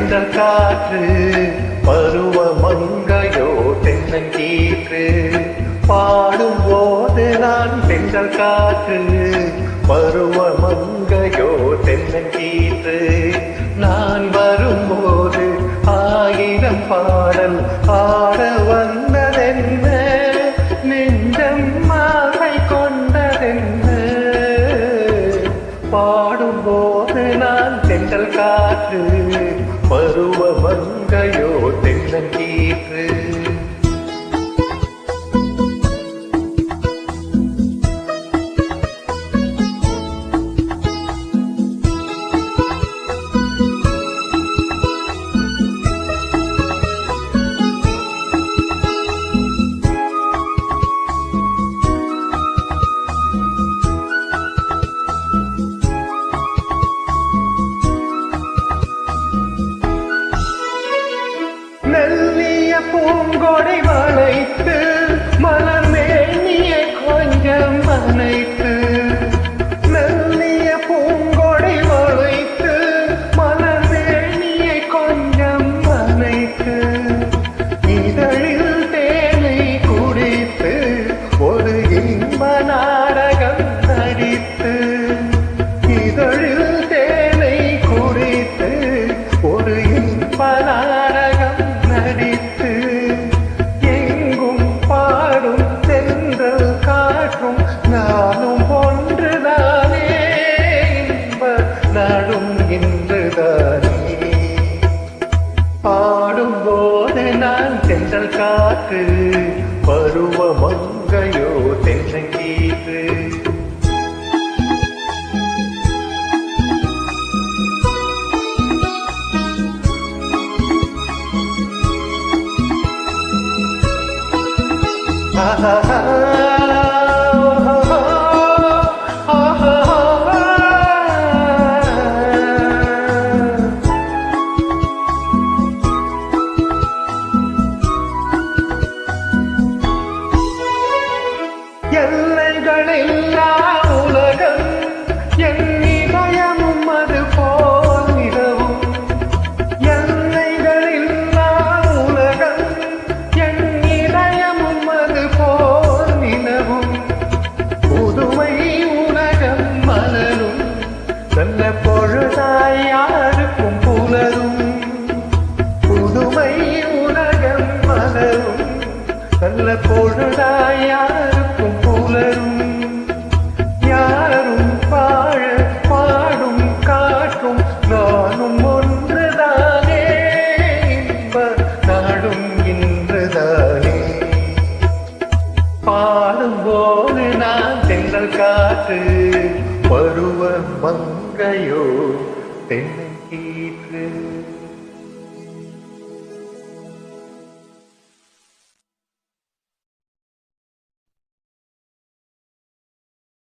தென்றல் காற்று பருவ மங்கையோ தென்னங்கீற்று பாடும் போது நான் தென்றல் காற்று பருவ மங்கையோ தென்னங்கீற்று நான் வரும்போது ஆயிரம் பாடல் ஆட வந்ததென்ன நெஞ்சம் மாலை கொண்டதென்ன பாடும்போது நான் தென்றல் காற்று பருவ மங்கையோ தென்னங்கீற்று மெல்லிய பூங்கொடை வளைத்து மலர் மேனியை கொஞ்சம் அணைத்து மெல்லிய பூங்கொடை வளைத்து மலர் மேனியை கொஞ்சம் அணைத்து இதழில் தேனை குடித்து ஒரு இன்ப நாடகம் நடித்து இதழில் தேனை குடித்து ஒரு இன்ப நாடகம் நடித்து எங்கும் பாடும் தென்றல் காற்றும் நானும் ஒன்றுதானே இன்ப நாடும் இன்றுதானே பாடும்போது நான் தென்றல் காற்று பருவ மங்கையோ தென்னங்கீற்று எல்லைகளில்லா உலகம் என் இதயமும் அது போல் நிலவும் எல்லைகளில்லா உலகம் என் இதயமும் அது போல் நிலவும் புதுமை உலகம் மலரும் நல்ல பொழுதாய் யாருக்கும் புலரும் புதுமை உலகம் மலரும் நல்ல பொழுதாய் யாருக்கும் புலரும் யாரும் வாழ பாடும் காற்றும் நானும் ஒன்றுதானே இன்ப நாடும் இன்றுதானே பாடும்போது நான் தென்றல் காற்று பருவ மங்கையோ தென்னங்கீற்று